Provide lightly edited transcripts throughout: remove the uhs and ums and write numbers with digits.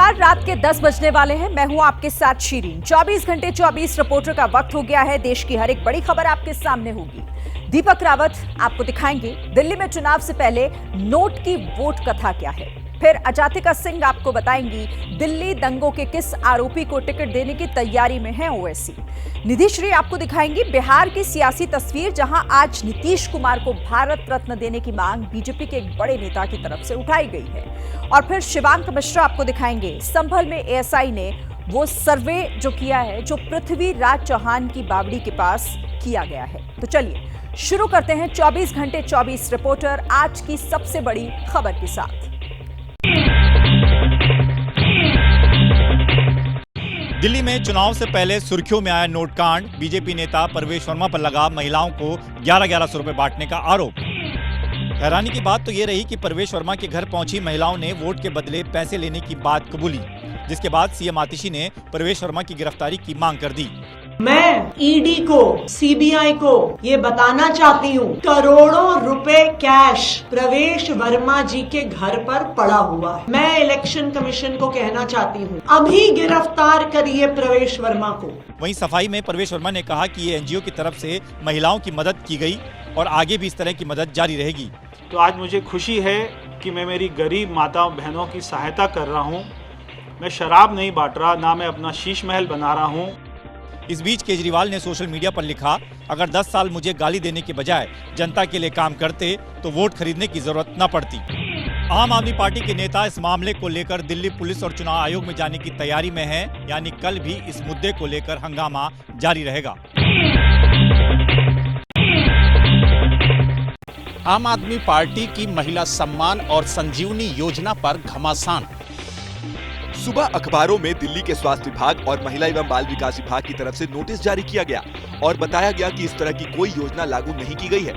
नमस्कार, रात के 10 बजने वाले हैं। मैं हूं आपके साथ शीरीन। 24 घंटे 24 रिपोर्टर का वक्त हो गया है। देश की हर एक बड़ी खबर आपके सामने होगी। दीपक रावत आपको दिखाएंगे दिल्ली में चुनाव से पहले नोट की वोट कथा क्या है। फिर अजातिका सिंह आपको बताएंगी दिल्ली दंगों के किस आरोपी को टिकट देने की तैयारी में है ओवैसी। निधि श्री आपको दिखाएंगी बिहार की सियासी तस्वीर, जहां आज नीतीश कुमार को भारत रत्न देने की मांग बीजेपी के एक बड़े नेता की तरफ से उठाई गई है। और फिर शिवांक मिश्रा आपको दिखाएंगे संभल में एएसआई ने वो सर्वे जो किया है जो पृथ्वीराज चौहान की बावड़ी के पास किया गया है। तो चलिए शुरू करते हैं 24 घंटे 24 रिपोर्टर आज की सबसे बड़ी खबर के साथ। दिल्ली में चुनाव से पहले सुर्खियों में आया नोट कांड। बीजेपी नेता परवेश वर्मा पर लगा महिलाओं को 11,1100 रुपए बांटने का आरोप। हैरानी की बात तो ये रही कि परवेश वर्मा के घर पहुंची महिलाओं ने वोट के बदले पैसे लेने की बात कबूली, जिसके बाद सीएम आतिशी ने परवेश वर्मा की गिरफ्तारी की मांग कर दी। मैं ईडी को, सीबीआई को ये बताना चाहती हूँ, करोड़ों रुपए कैश प्रवेश वर्मा जी के घर पर पड़ा हुआ है। मैं इलेक्शन कमीशन को कहना चाहती हूँ, अभी गिरफ्तार करिए प्रवेश वर्मा को। वहीं सफाई में परवेश वर्मा ने कहा कि ये एनजीओ की तरफ से महिलाओं की मदद की गई और आगे भी इस तरह की मदद जारी रहेगी। तो आज मुझे खुशी है कि मैं मेरी गरीब माताओं बहनों की सहायता कर रहा हूँ। मैं शराब नहीं बांट रहा, ना मैं अपना शीश महल बना रहा हूँ। इस बीच केजरीवाल ने सोशल मीडिया पर लिखा, अगर 10 साल मुझे गाली देने के बजाय जनता के लिए काम करते तो वोट खरीदने की जरूरत न पड़ती। आम आदमी पार्टी के नेता इस मामले को लेकर दिल्ली पुलिस और चुनाव आयोग में जाने की तैयारी में हैं, यानी कल भी इस मुद्दे को लेकर हंगामा जारी रहेगा। आम आदमी पार्टी की महिला सम्मान और संजीवनी योजना पर घमासान। सुबह अखबारों में दिल्ली के स्वास्थ्य विभाग और महिला एवं बाल विकास विभाग की तरफ से नोटिस जारी किया गया और बताया गया कि इस तरह की कोई योजना लागू नहीं की गई है।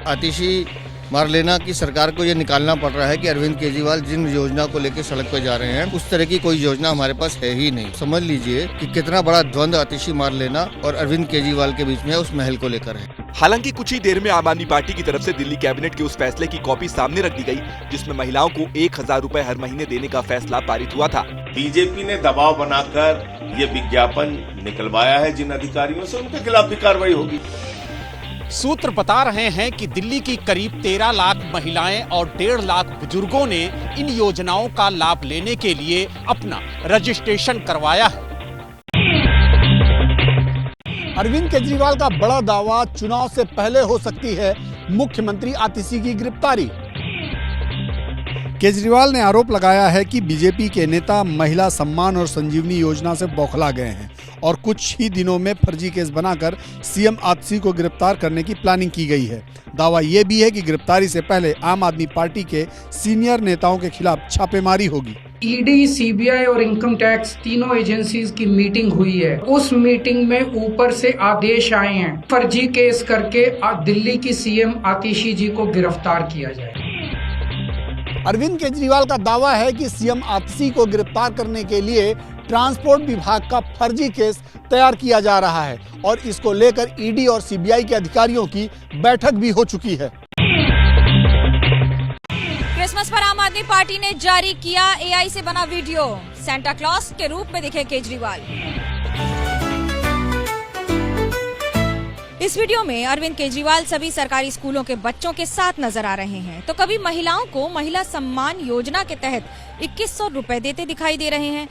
आतिशी मारलेना की सरकार को ये निकालना पड़ रहा है कि अरविंद केजरीवाल जिन योजना को लेकर सड़क पर जा रहे हैं उस तरह की कोई योजना हमारे पास है ही नहीं। समझ लीजिए कि कितना बड़ा द्वंद्व आतिशी मारलेना और अरविंद केजरीवाल के बीच में उस महल को लेकर है। हालांकि कुछ ही देर में आम आदमी पार्टी की तरफ से दिल्ली कैबिनेट के उस फैसले की कॉपी सामने रख दी गई, जिसमें महिलाओं को 1,000 रुपए हर महीने देने का फैसला पारित हुआ था। बीजेपी ने दबाव बनाकर ये विज्ञापन निकलवाया है जिन अधिकारियों से, उनके खिलाफ भी कार्रवाई होगी। सूत्र बता रहे हैं कि दिल्ली की करीब 13 लाख महिलाएं और 1.5 लाख बुजुर्गों ने इन योजनाओं का लाभ लेने के लिए अपना रजिस्ट्रेशन करवाया है। अरविंद केजरीवाल का बड़ा दावा, चुनाव से पहले हो सकती है मुख्यमंत्री आतिशी की गिरफ्तारी। केजरीवाल ने आरोप लगाया है कि बीजेपी के नेता महिला सम्मान और संजीवनी योजना से बौखला गए हैं और कुछ ही दिनों में फर्जी केस बनाकर सीएम आतिशी को गिरफ्तार करने की प्लानिंग की गई है। दावा यह भी है कि गिरफ्तारी से पहले आम आदमी पार्टी के सीनियर नेताओं के खिलाफ छापेमारी होगी। ईडी, सीबीआई और इनकम टैक्स तीनों एजेंसीज की मीटिंग हुई है। उस मीटिंग में ऊपर से आदेश आए हैं फर्जी केस करके दिल्ली की सीएम आतिशी जी को गिरफ्तार किया जाए। अरविंद केजरीवाल का दावा है कि सीएम आतिशी को गिरफ्तार करने के लिए ट्रांसपोर्ट विभाग का फर्जी केस तैयार किया जा रहा है और इसको लेकर ईडी और सीबीआई के अधिकारियों की बैठक भी हो चुकी है। क्रिसमस पर आम आदमी पार्टी ने जारी किया एआई से बना वीडियो। सेंटा क्लॉज के रूप में दिखे केजरीवाल। इस वीडियो में अरविंद केजरीवाल सभी सरकारी स्कूलों के बच्चों के साथ नजर आ रहे हैं, तो कभी महिलाओं को महिला सम्मान योजना के तहत 2100 रुपए देते दिखाई दे रहे हैं।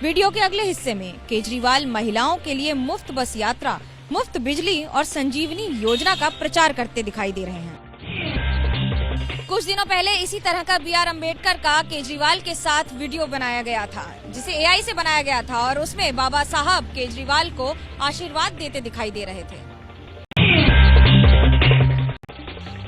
वीडियो के अगले हिस्से में केजरीवाल महिलाओं के लिए मुफ्त बस यात्रा, मुफ्त बिजली और संजीवनी योजना का प्रचार करते दिखाई दे रहे हैं। कुछ दिनों पहले इसी तरह का BR अम्बेडकर का केजरीवाल के साथ वीडियो बनाया गया था, जिसे एआई से बनाया गया था और उसमें बाबा साहब केजरीवाल को आशीर्वाद देते दिखाई दे रहे थे।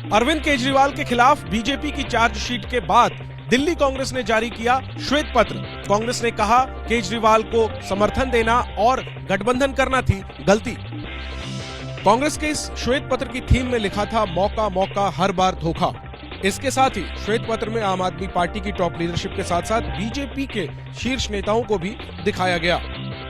अरविंद केजरीवाल के खिलाफ बीजेपी की चार्जशीट के बाद दिल्ली कांग्रेस ने जारी किया श्वेत पत्र। कांग्रेस ने कहा केजरीवाल को समर्थन देना और गठबंधन करना थी गलती। कांग्रेस के इस श्वेत पत्र की थीम में लिखा था, मौका मौका हर बार धोखा। इसके साथ ही श्वेत पत्र में आम आदमी पार्टी की टॉप लीडरशिप के साथ साथ बीजेपी के शीर्ष नेताओं को भी दिखाया गया।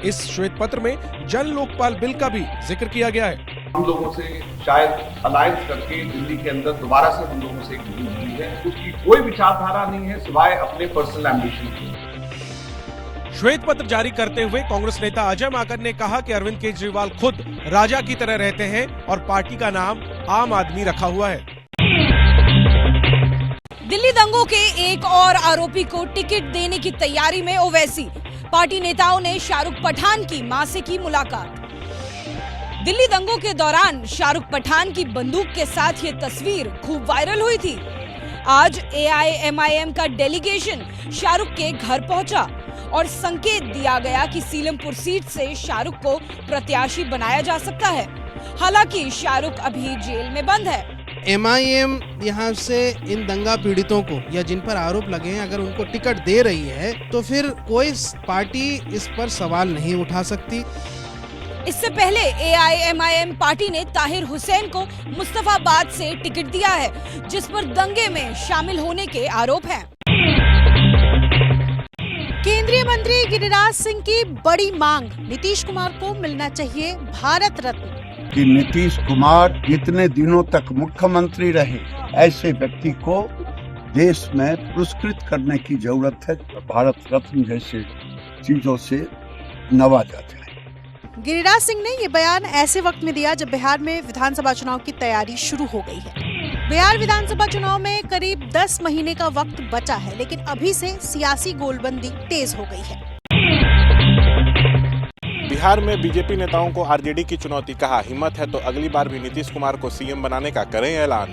इस श्वेत पत्र में जन लोकपाल बिल का भी जिक्र किया गया है। हम लोगों से शायद अलायंस करके दिल्ली के अंदर दोबारा से हम लोगों से एक मीटिंग हुई है, उसकी कोई विचारधारा नहीं है सिवाय अपने पर्सनल एम्बिशन की। श्वेत पत्र जारी करते हुए कांग्रेस नेता अजय माकन ने कहा कि अरविंद केजरीवाल खुद राजा की तरह रहते हैं और पार्टी का नाम आम आदमी रखा हुआ है। दिल्ली दंगों के एक और आरोपी को टिकट देने की तैयारी में ओवैसी। पार्टी नेताओं ने शाहरुख पठान की मां से की मुलाकात। दिल्ली दंगों के दौरान शाहरुख पठान की बंदूक के साथ ये तस्वीर खूब वायरल हुई थी। आज AIMIM का डेलीगेशन शाहरुख के घर पहुंचा और संकेत दिया गया कि सीलमपुर सीट से शाहरुख को प्रत्याशी बनाया जा सकता है। हालांकि शाहरुख अभी जेल में बंद है। MIM यहाँ से इन दंगा पीड़ितों को या जिन पर आरोप लगे हैं, अगर उनको टिकट दे रही है तो फिर कोई पार्टी इस पर सवाल नहीं उठा सकती। इससे पहले AIMIM पार्टी ने ताहिर हुसैन को मुस्तफाबाद से टिकट दिया है, जिस पर दंगे में शामिल होने के आरोप हैं। केंद्रीय मंत्री गिरिराज सिंह की बड़ी मांग, नीतीश कुमार को मिलना चाहिए भारत रत्न। कि नीतीश कुमार इतने दिनों तक मुख्यमंत्री रहे, ऐसे व्यक्ति को देश में पुरस्कृत करने की जरूरत है। भारत रत्न जैसे चीजों से नवाजा जाए। गिरिराज सिंह ने ये बयान ऐसे वक्त में दिया जब बिहार में विधानसभा चुनाव की तैयारी शुरू हो गई है। बिहार विधानसभा चुनाव में करीब 10 महीने का वक्त बचा है, लेकिन अभी से सियासी गोलबंदी तेज हो गई है। बिहार में बीजेपी नेताओं को आरजेडी की चुनौती, कहा हिम्मत है तो अगली बार भी नीतीश कुमार को सीएम बनाने का करें ऐलान।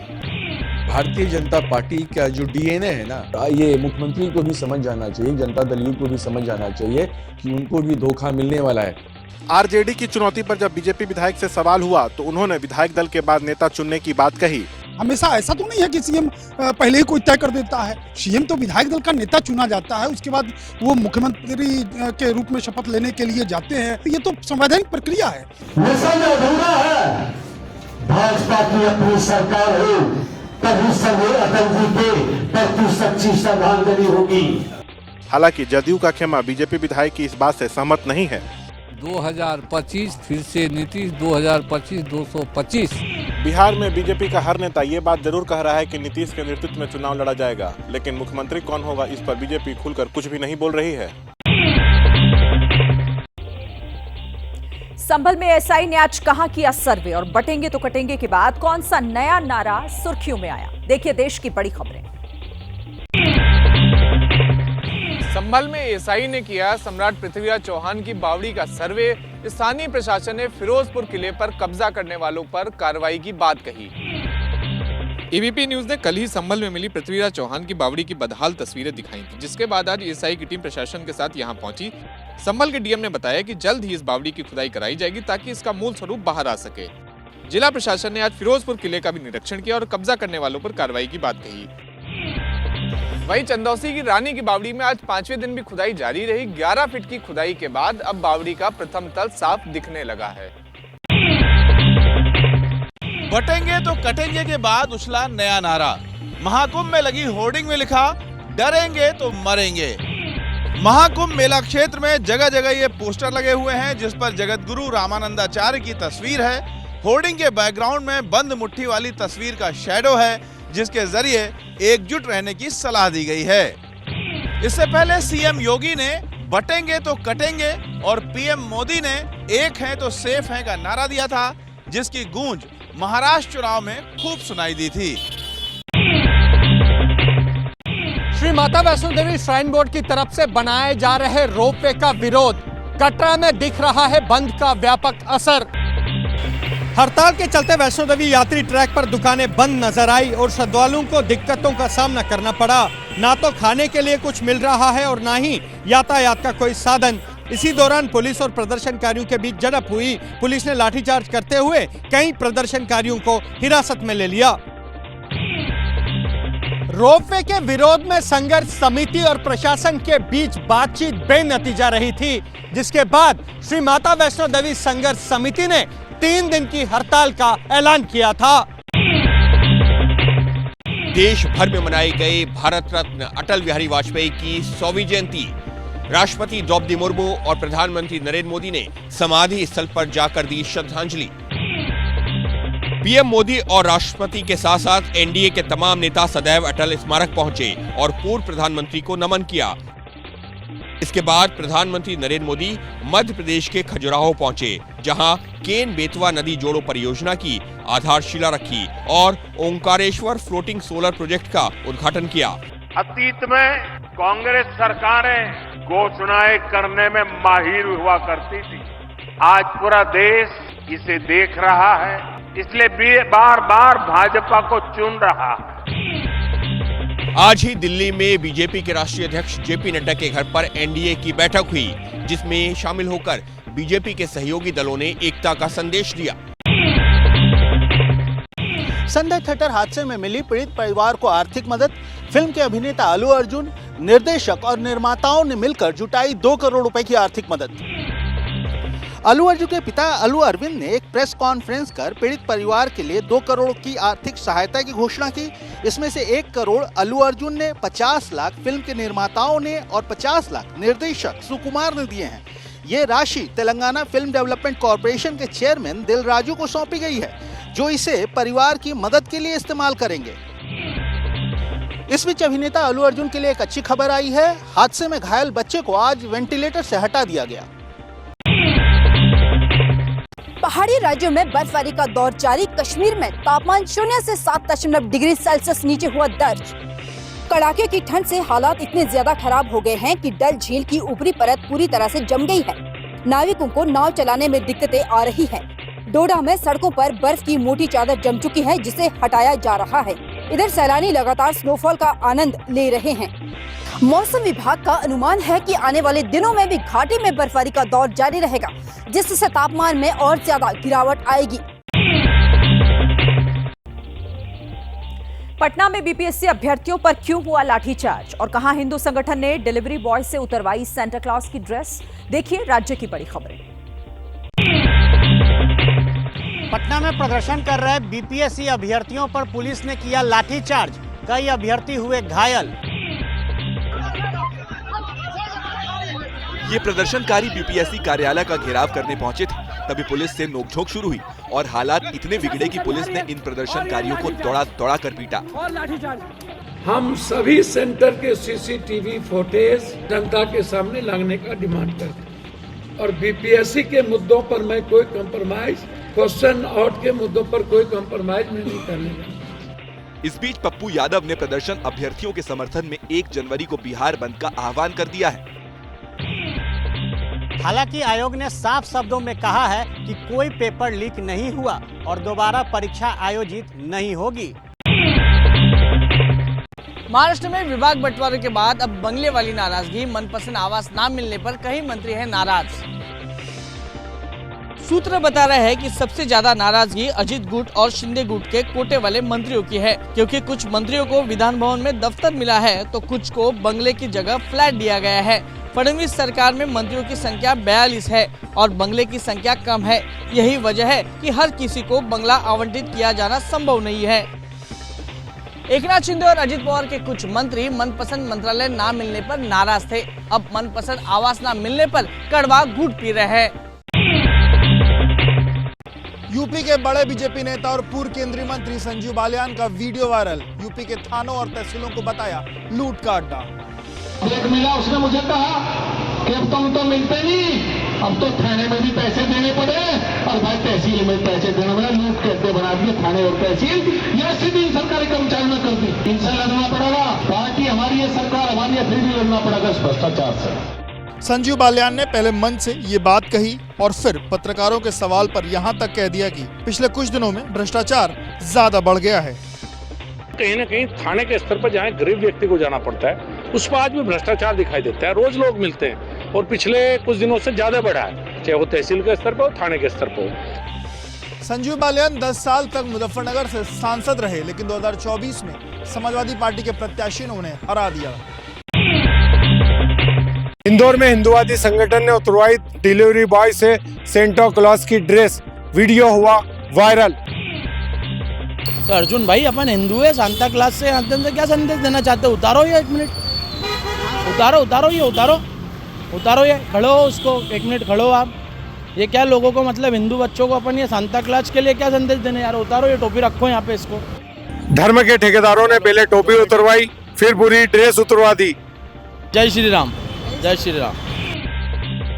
भारतीय जनता पार्टी का जो DNA है ना, ये मुख्यमंत्री को भी समझ जाना चाहिए, जनता दल को भी समझ जाना चाहिए कि उनको भी धोखा मिलने वाला है। आरजेडी की चुनौती पर जब बीजेपी विधायक से सवाल हुआ तो उन्होंने विधायक दल के बाद नेता चुनने की बात कही। हमेशा ऐसा तो नहीं है कि सीएम पहले ही कोई तय कर देता है। सीएम तो विधायक दल का नेता चुना जाता है, उसके बाद वो मुख्यमंत्री के रूप में शपथ लेने के लिए जाते हैं। ये तो संवैधानिक प्रक्रिया है। भाजपा की अपनी सरकार हो तभी सर्वे अटल जी के प्रति सच्ची श्रद्धांजलि होगी। हालांकि जदयू का खेमा बीजेपी विधायक की इस बात से सहमत नहीं है। 2025 फिर से नीतीश 2025 225। बिहार में बीजेपी का हर नेता ये बात जरूर कह रहा है कि नीतीश के नेतृत्व में चुनाव लड़ा जाएगा, लेकिन मुख्यमंत्री कौन होगा इस पर बीजेपी खुलकर कुछ भी नहीं बोल रही है। संभल में SI ने आज कहां किया सर्वे और बटेंगे तो कटेंगे के बाद कौन सा नया नारा सुर्खियों में आया? देखिए देश की बड़ी खबरें। संभल में SI ने किया सम्राट पृथ्वीराज चौहान की बावड़ी का सर्वे। स्थानीय प्रशासन ने फिरोजपुर किले पर कब्जा करने वालों पर कार्रवाई की बात कही। ABP न्यूज ने कल ही संभल में मिली पृथ्वीराज चौहान की बावड़ी की बदहाल तस्वीरें दिखाई थी, जिसके बाद आज SI की टीम प्रशासन के साथ यहां पहुंची। संभल के DM ने बताया कि जल्द ही इस बावड़ी की खुदाई कराई जाएगी ताकि इसका मूल स्वरूप बाहर आ सके। जिला प्रशासन ने आज फिरोजपुर किले का भी निरीक्षण किया और कब्जा करने वालों पर कार्रवाई की बात कही। वहीं चंदौसी की रानी की बावड़ी में आज 5वें दिन भी खुदाई जारी रही। 11 फीट की खुदाई के बाद अब बावड़ी का प्रथम तल साफ दिखने लगा है। बटेंगे तो कटेंगे के बाद उछला नया नारा। महाकुंभ में लगी होर्डिंग में लिखा, डरेंगे तो मरेंगे। महाकुंभ मेला क्षेत्र में जगह जगह ये पोस्टर लगे हुए हैं, जिस पर जगत गुरु रामानंदाचार्य की तस्वीर है। होर्डिंग के बैकग्राउंड में बंद मुट्ठी वाली तस्वीर का शैडो है, जिसके जरिए एकजुट रहने की सलाह दी गई है। इससे पहले CM योगी ने बटेंगे तो कटेंगे और PM मोदी ने एक हैं तो सेफ हैं का नारा दिया था, जिसकी गूंज महाराष्ट्र चुनाव में खूब सुनाई दी थी। श्री माता वैष्णो देवी श्राइन बोर्ड की तरफ से बनाए जा रहे रोपवे का विरोध। कटरा में दिख रहा है बंद का व्यापक असर। हड़ताल के चलते वैष्णो देवी यात्री ट्रैक पर दुकानें बंद नजर आई और श्रद्धालुओं को दिक्कतों का सामना करना पड़ा। ना तो खाने के लिए कुछ मिल रहा है और ना ही यातायात का कोई साधन। इसी दौरान पुलिस और प्रदर्शनकारियों के बीच झड़प हुई। पुलिस ने लाठीचार्ज करते हुए कई प्रदर्शनकारियों को हिरासत में ले लिया। रोपवे के विरोध में संघर्ष समिति और प्रशासन के बीच बातचीत बेनतीजा रही थी, जिसके बाद श्री माता वैष्णो देवी संघर्ष समिति ने 3 दिन की हड़ताल का ऐलान किया था। देश भर में मनाई गई भारत रत्न अटल बिहारी वाजपेयी की 100वीं जयंती। राष्ट्रपति द्रौपदी मुर्मू और प्रधानमंत्री नरेंद्र मोदी ने समाधि स्थल पर जाकर दी श्रद्धांजलि। PM मोदी और राष्ट्रपति के साथ साथ NDA के तमाम नेता सदैव अटल स्मारक पहुंचे और पूर्व प्रधानमंत्री को नमन किया। इसके बाद प्रधानमंत्री नरेंद्र मोदी मध्य प्रदेश के खजुराहो पहुंचे, जहां केन बेतवा नदी जोड़ो परियोजना की आधारशिला रखी और ओंकारेश्वर फ्लोटिंग सोलर प्रोजेक्ट का उद्घाटन किया। अतीत में कांग्रेस सरकारें घोषणाएं करने में माहिर हुआ करती थी। आज पूरा देश इसे देख रहा है, इसलिए बार बार भाजपा को चुन रहा है। आज ही दिल्ली में बीजेपी के राष्ट्रीय अध्यक्ष जेपी नड्डा के घर पर एनडीए की बैठक हुई, जिसमें शामिल होकर बीजेपी के सहयोगी दलों ने एकता का संदेश दिया। संजय थिएटर हादसे में मिली पीड़ित परिवार को आर्थिक मदद। फिल्म के अभिनेता अल्लू अर्जुन, निर्देशक और निर्माताओं ने मिलकर जुटाई 2 करोड़ रुपए की आर्थिक मदद। अल्लू अर्जुन के पिता अल्लू अरविंद ने एक प्रेस कॉन्फ्रेंस कर पीड़ित परिवार के लिए 2 करोड़ की आर्थिक सहायता की घोषणा की। इसमें से 1 करोड़ अल्लू अर्जुन ने, 50 लाख फिल्म के निर्माताओं ने और 50 लाख निर्देशक सुकुमार ने दिए हैं। ये राशि तेलंगाना फिल्म डेवलपमेंट कॉरपोरेशन के चेयरमैन दिल राजू को सौंपी गई है, जो इसे परिवार की मदद के लिए इस्तेमाल करेंगे। इस बीच अभिनेता अल्लू अर्जुन के लिए एक अच्छी खबर आई है। हादसे में घायल बच्चे को आज वेंटिलेटर से हटा दिया गया। पहाड़ी राज्यों में बर्फबारी का दौर जारी। कश्मीर में तापमान 0 से 7 डिग्री सेल्सियस नीचे हुआ दर्ज। कड़ाके की ठंड से हालात इतने ज्यादा खराब हो गए हैं कि डल झील की ऊपरी परत पूरी तरह से जम गई है। नाविकों को नाव चलाने में दिक्कतें आ रही हैं। डोडा में सड़कों पर बर्फ की मोटी चादर जम चुकी है, जिसे हटाया जा रहा है। इधर सैलानी लगातार स्नोफॉल का आनंद ले रहे हैं। मौसम विभाग का अनुमान है कि आने वाले दिनों में भी घाटी में बर्फबारी का दौर जारी रहेगा, जिससे तापमान में और ज्यादा गिरावट आएगी। पटना में बीपीएससी अभ्यर्थियों पर क्यों हुआ लाठीचार्ज और कहां हिंदू संगठन ने डिलीवरी बॉय से उतरवाई सेंटा क्लॉज की ड्रेस। देखिए राज्य की बड़ी खबरें। पटना में प्रदर्शन कर रहे बीपीएससी अभ्यर्थियों पर पुलिस ने किया लाठीचार्ज। कई अभ्यर्थी हुए घायल। ये प्रदर्शनकारी बीपीएससी कार्यालय का घेराव करने पहुंचे थे, तभी पुलिस से नोकझोंक शुरू हुई और हालात इतने बिगड़े कि पुलिस ने इन प्रदर्शनकारियों को दौड़ा कर पीटा। हम सभी सेंटर के सीसीटीवी फुटेज जनता के सामने लाने का डिमांड करते हैं और बीपीएससी के मुद्दों पर मैं कोई कंप्रोमाइज, क्वेश्चन आउट के मुद्दों पर कोई कंप्रोमाइज में नहीं करने। इस बीच पप्पू यादव ने प्रदर्शन अभ्यर्थियों के समर्थन में 1 जनवरी को बिहार बंद का आह्वान कर दिया है। हालांकि आयोग ने साफ शब्दों में कहा है कि कोई पेपर लीक नहीं हुआ और दोबारा परीक्षा आयोजित नहीं होगी। महाराष्ट्र में विभाग बंटवारे के बाद अब बंगले वाली नाराजगी। मनपसंद आवास न मिलने पर कई मंत्री हैं नाराज। सूत्र बता रहे हैं कि सबसे ज्यादा नाराजगी अजित गुट और शिंदे गुट के कोटे वाले मंत्रियों की है, क्योंकि कुछ मंत्रियों को विधान भवन में दफ्तर मिला है तो कुछ को बंगले की जगह फ्लैट दिया गया है। फडणवीस सरकार में मंत्रियों की संख्या 42 है और बंगले की संख्या कम है। यही वजह है कि हर किसी को बंगला आवंटित किया जाना संभव नहीं है। एकनाथ शिंदे और अजित पवार के कुछ मंत्री मनपसंद मंत्रालय ना मिलने पर नाराज थे। अब मनपसंद आवास ना मिलने पर कड़वा घूंट पी रहे हैं। यूपी के बड़े बीजेपी नेता और पूर्व केंद्रीय मंत्री संजीव बालियान का वीडियो वायरल। यूपी के थानों और तहसीलों को बताया लूट का अड्डा। एक मिला, उसने मुझे कहा कि अब तुम तो मिलते नहीं, अब तो थाने में भी पैसे देने पड़े और भाई तहसील में पैसे देने पड़े। लूट के अड्डे बना दिए थाने और तहसील। यह सीधी सरकारी कर्मचारियों ने कर दी। इनसे लड़ना पड़ेगा। पार्टी हमारी है, सरकार हमारी है, फिर भी लड़ना पड़ेगा इस भ्रष्टाचार से। संजीव बालियान ने पहले मंच से ये बात कही और फिर पत्रकारों के सवाल पर यहाँ तक कह दिया कि पिछले कुछ दिनों में भ्रष्टाचार ज्यादा बढ़ गया है। कहीं न कहीं थाने के स्तर पर जहाँ गरीब व्यक्ति को जाना पड़ता है, उस पर आज भी भ्रष्टाचार दिखाई देता है। रोज लोग मिलते हैं और पिछले कुछ दिनों से ज्यादा बढ़ा है, चाहे वो तहसील के स्तर पर हो, थाने के स्तर पर हो। संजीव बालियान 10 साल तक मुजफ्फरनगर से सांसद रहे, लेकिन 2024 में समाजवादी पार्टी के प्रत्याशी ने उन्हें हरा दिया। इंदौर में हिंदुवादी संगठन ने उतरवाई डिलीवरी बॉय से सेंटा क्लॉज की ड्रेस। वीडियो हुआ वायरल। तो अर्जुन भाई, अपन हिंदू है, सांता क्लॉज से क्या संदेश देना चाहते हो? उतारो ये 1 मिनट, उतारो ये, खड़ो हो उसको, 1 मिनट खड़ो आप। ये क्या लोगों को, मतलब हिंदू बच्चों को अपन ये सांता क्लॉज के लिए क्या संदेश देने यार? उतारो ये टोपी, रखो यहाँ पे इसको। धर्म के ठेकेदारों ने पहले टोपी उतरवाई, फिर पूरी ड्रेस उतरवा दी। जय श्री राम, जय श्री राम।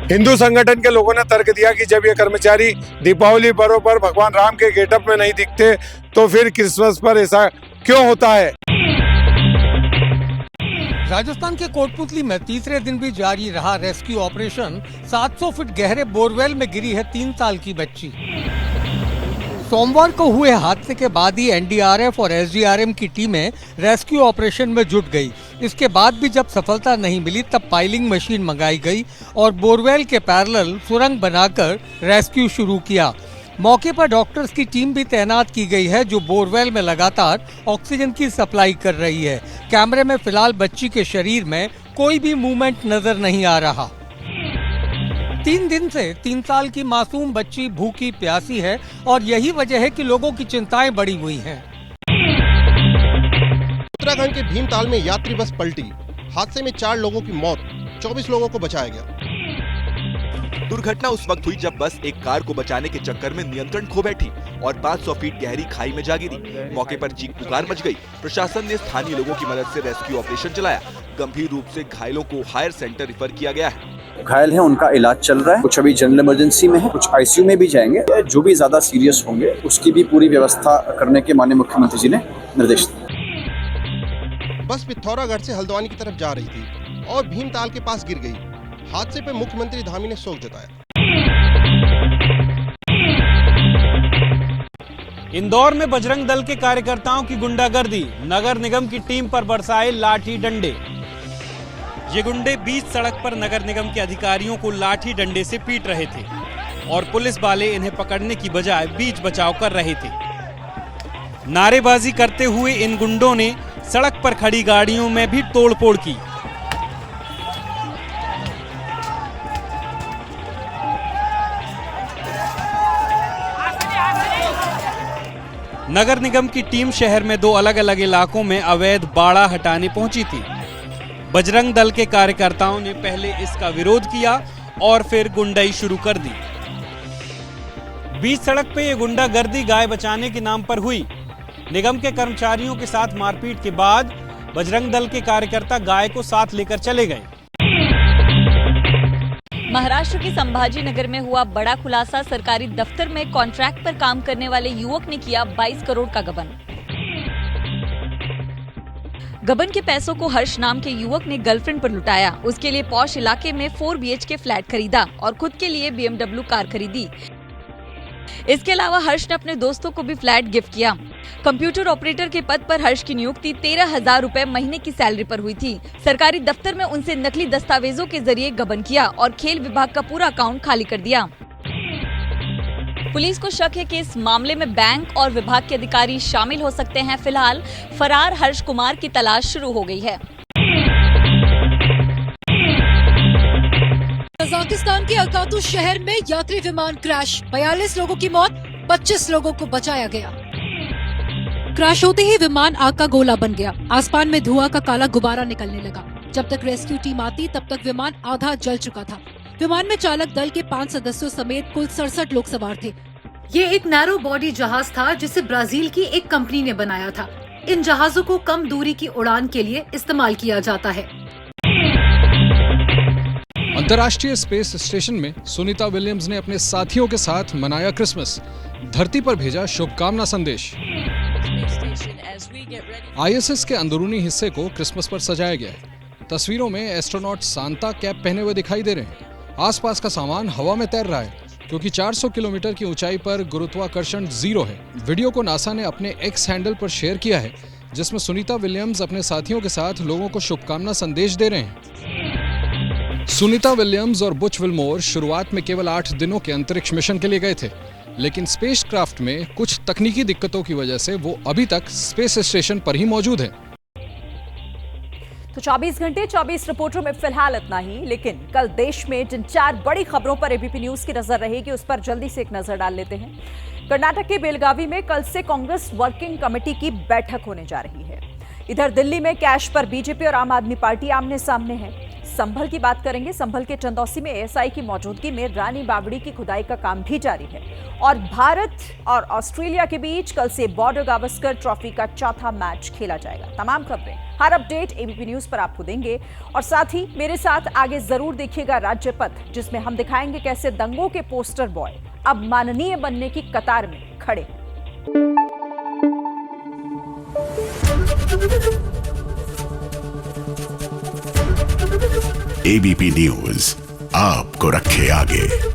हिंदू संगठन के लोगों ने तर्क दिया कि जब ये कर्मचारी दीपावली पर्व पर भगवान राम के गेटअप में नहीं दिखते तो फिर क्रिसमस पर ऐसा क्यों होता है। राजस्थान के कोटपुतली में तीसरे दिन भी जारी रहा रेस्क्यू ऑपरेशन। 700 फीट गहरे बोरवेल में गिरी है 3 साल की बच्ची। सोमवार को हुए हादसे के बाद ही एनडीआरएफ और एसडीआरएफ की टीमें रेस्क्यू ऑपरेशन में जुट गई। इसके बाद भी जब सफलता नहीं मिली तब पाइलिंग मशीन मंगाई गई और बोरवेल के पैरेलल सुरंग बनाकर रेस्क्यू शुरू किया। मौके पर डॉक्टर्स की टीम भी तैनात की गई है जो बोरवेल में लगातार ऑक्सीजन की सप्लाई कर रही है। कैमरे में फिलहाल बच्ची के शरीर में कोई भी मूवमेंट नजर नहीं आ रहा। 3 दिन से 3 साल की मासूम बच्ची भूखी प्यासी है और यही वजह है कि लोगों की चिंताएं बढ़ी हुई हैं। उत्तराखंड के भीमताल में यात्री बस पलटी, हादसे में 4 लोगों की मौत, 24 लोगों को बचाया गया। दुर्घटना उस वक्त हुई जब बस एक कार को बचाने के चक्कर में नियंत्रण खो बैठी और 500 फीट गहरी खाई में जा गिरी। मौके पर चीख पुकार मच गई। प्रशासन ने स्थानीय लोगों की मदद से रेस्क्यू ऑपरेशन चलाया। गंभीर रूप से घायलों को हायर सेंटर रेफर किया गया है। घायल हैं, उनका इलाज चल रहा है। कुछ अभी जनरल इमरजेंसी में है, कुछ आईसीयू में भी जाएंगे। जो भी ज्यादा सीरियस होंगे उसकी भी पूरी व्यवस्था करने के माननीय मुख्यमंत्री जी ने निर्देश दिए। बस पिथौरागढ़ से हल्द्वानी की तरफ जा रही थी और भीमताल के पास गिर गई। हादसे पर मुख्यमंत्री धामी ने शोक जताया। इंदौर में बजरंग दल के कार्यकर्ताओं की गुंडागर्दी, नगर निगम की टीम पर बरसाए लाठी डंडे। ये गुंडे बीच सड़क पर नगर निगम के अधिकारियों को लाठी डंडे से पीट रहे थे और पुलिस वाले इन्हें पकड़ने की बजाय बीच बचाव कर रहे थे। नारेबाजी करते हुए इन गुंडों ने सड़क पर खड़ी गाड़ियों में भी तोड़फोड़ की। नगर निगम की टीम शहर में 2 अलग अलग इलाकों में अवैध बाड़ा हटाने पहुंची थी। बजरंग दल के कार्यकर्ताओं ने पहले इसका विरोध किया और फिर गुंडाई शुरू कर दी। बीच सड़क पे ये गुंडागर्दी गाय बचाने के नाम पर हुई। निगम के कर्मचारियों के साथ मारपीट के बाद बजरंग दल के कार्यकर्ता गाय को साथ लेकर चले गए। महाराष्ट्र के संभाजी नगर में हुआ बड़ा खुलासा। सरकारी दफ्तर में कॉन्ट्रैक्ट पर काम करने वाले युवक ने किया 22 करोड़ का गबन। गबन के पैसों को हर्ष नाम के युवक ने गर्लफ्रेंड पर लुटाया। उसके लिए पॉश इलाके में 4 BHK फ्लैट खरीदा और खुद के लिए BMW कार खरीदी। इसके अलावा हर्ष ने अपने दोस्तों को भी फ्लैट गिफ्ट किया। कंप्यूटर ऑपरेटर के पद पर हर्ष की नियुक्ति 13,000 रुपए महीने की सैलरी पर हुई थी। सरकारी दफ्तर में उनसे नकली दस्तावेजों के जरिए गबन किया और खेल विभाग का पूरा अकाउंट खाली कर दिया। पुलिस को शक है कि इस मामले में बैंक और विभाग के अधिकारी शामिल हो सकते हैं। फिलहाल फरार हर्ष कुमार की तलाश शुरू हो गई है। कजाकिस्तान के अकातू शहर में यात्री विमान क्रैश, 42 लोगों की मौत, 25 लोगों को बचाया गया। क्रैश होते ही विमान आग का गोला बन गया। आसमान में धुआं का काला गुब्बारा निकलने लगा। जब तक रेस्क्यू टीम आती तब तक विमान आधा जल चुका था। विमान में चालक दल के 5 सदस्यों समेत कुल 67 लोग सवार थे। ये एक नैरो बॉडी जहाज था जिसे ब्राजील की एक कंपनी ने बनाया था। इन जहाजों को कम दूरी की उड़ान के लिए इस्तेमाल किया जाता है। अंतर्राष्ट्रीय स्पेस स्टेशन में सुनीता विलियम्स ने अपने साथियों के साथ मनाया क्रिसमस, धरती पर भेजा शुभकामना संदेश। ISS के अंदरूनी हिस्से को क्रिसमस पर सजाया गया है। तस्वीरों में एस्ट्रोनॉट सांता कैप पहने हुए दिखाई दे रहे हैं। आसपास का सामान हवा में तैर रहा है क्योंकि 400 किलोमीटर की ऊंचाई पर गुरुत्वाकर्षण 0 है। वीडियो को नासा ने अपने X हैंडल पर शेयर किया है जिसमें सुनीता विलियम्स अपने साथियों के साथ लोगों को शुभकामना संदेश दे रहे हैं। सुनीता विलियम्स और बुच विल्मोर शुरुआत में केवल 8 दिनों के अंतरिक्ष मिशन के लिए गए थे, लेकिन स्पेसक्राफ्ट में कुछ तकनीकी दिक्कतों की वजह से वो अभी तक स्पेस स्टेशन पर ही मौजूद हैं। तो 24 घंटे 24 रिपोर्टरों में फिलहाल इतना ही, लेकिन कल देश में जिन 4 बड़ी खबरों पर एबीपी न्यूज की नजर रहेगी उस पर जल्दी से एक नजर डाल लेते हैं। कर्नाटक के बेलगावी में कल से कांग्रेस वर्किंग कमेटी की बैठक होने जा रही है। इधर दिल्ली में कैश पर बीजेपी और आम आदमी पार्टी आमने सामने है। संभल की बात करेंगे। संभल के चंदौसी में एएसआई की मौजूदगी में रानी बावड़ी की खुदाई का काम भी जारी है और भारत और ऑस्ट्रेलिया के बीच कल से बॉर्डर गावस्कर ट्रॉफी का चौथा मैच खेला जाएगा। तमाम खबरें, हर अपडेट एबीपी न्यूज पर आपको देंगे और साथ ही मेरे साथ आगे जरूर देखिएगा राज्य पथ, जिसमें हम दिखाएंगे कैसे दंगों के पोस्टर बॉय अब माननीय बनने की कतार में खड़े हैं। एबीपी न्यूज आपको रखे आगे।